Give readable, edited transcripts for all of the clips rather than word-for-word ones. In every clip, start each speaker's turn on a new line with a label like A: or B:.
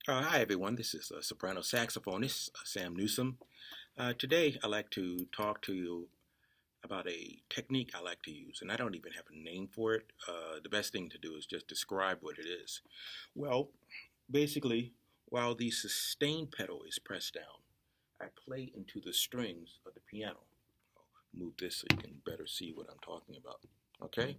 A: Hi everyone, this is soprano saxophonist Sam Newsome. Today I'd like to talk to you about a technique I like to use, and I don't even have a name for it. The best thing to do is just describe what it is. Well, basically, while the sustain pedal is pressed down, I play into the strings of the piano. I'll move this so you can better see what I'm talking about. Okay?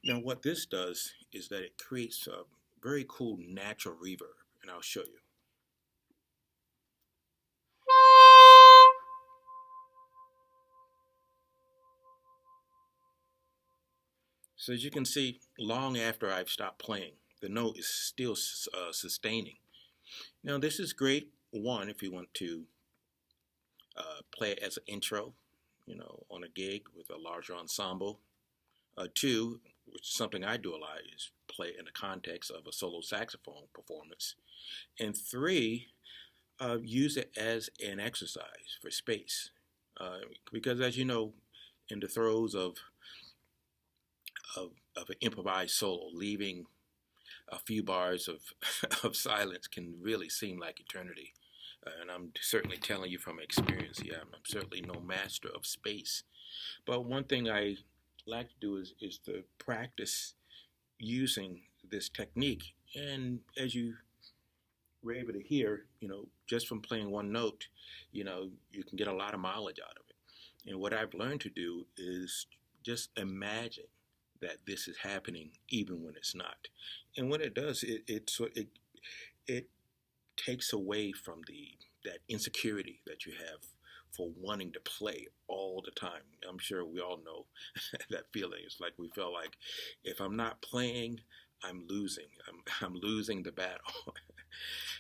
A: Now, what this does is that it creates a very cool natural reverb, and I'll show you. So as you can see, long after I've stopped playing, the note is still sustaining. Now this is great, one, if you want to play it as an intro, on a gig with a larger ensemble. Two, which is something I do a lot, is play in the context of a solo saxophone performance. And three, use it as an exercise for space. Because as you know, in the throes of an improvised solo, leaving a few bars of, of silence can really seem like eternity. And I'm certainly telling you from experience here, I'm certainly no master of space. But one thing I like to do is to practice using this technique. And as you were able to hear, just from playing one note, you can get a lot of mileage out of it. And what I've learned to do is just imagine that this is happening even when it's not. And when it does, it takes away from that insecurity that you have for wanting to play all the time. I'm sure we all know that feeling. It's like we feel like if I'm not playing, I'm losing. I'm losing the battle.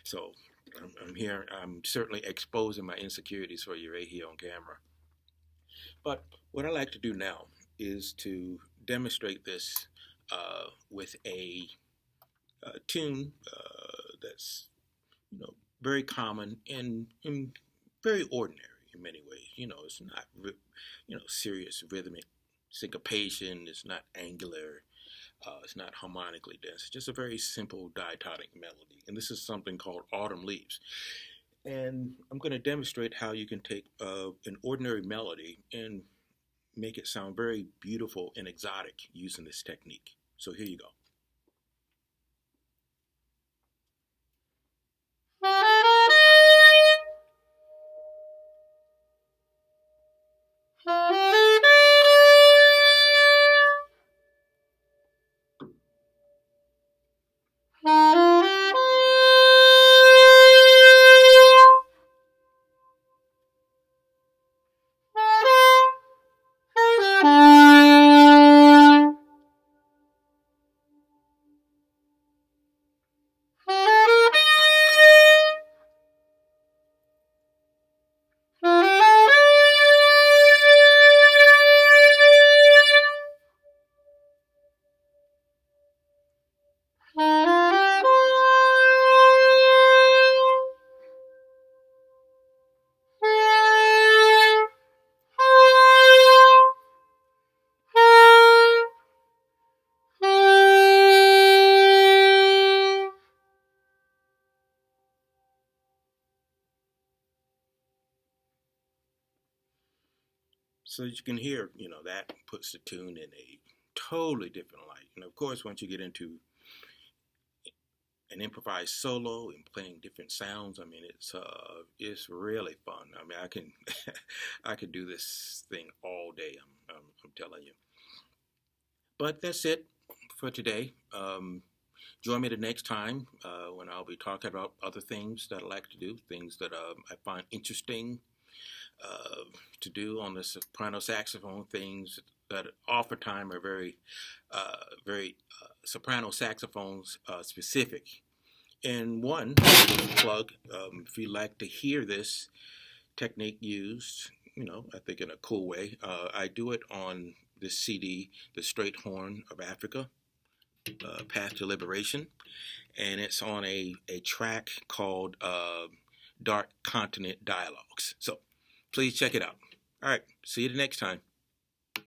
A: So I'm here. I'm certainly exposing my insecurities for you right here on camera. But what I like to do now is to demonstrate this with a tune that's very common and very ordinary in many ways. It's not serious rhythmic syncopation. It's not angular. It's not harmonically dense. It's just a very simple diatonic melody. And this is something called Autumn Leaves. And I'm going to demonstrate how you can take an ordinary melody and make it sound very beautiful and exotic using this technique. So here you go. So as you can hear, that puts the tune in a totally different light. And of course, once you get into an improvised solo and playing different sounds, I mean, it's really fun. I mean, I can I could do this thing all day. I'm telling you. But that's it for today. Join me the next time when I'll be talking about other things that I like to do, things that I find interesting to do on the soprano saxophone, things that oftentimes are very soprano saxophones specific. And one plug, if you like to hear this technique used, I think in a cool way, I do it on this CD, The Straight Horn of Africa, Path to Liberation, and it's on a track called Dark Continent Dialogues. So please check it out. All right, see you the next time.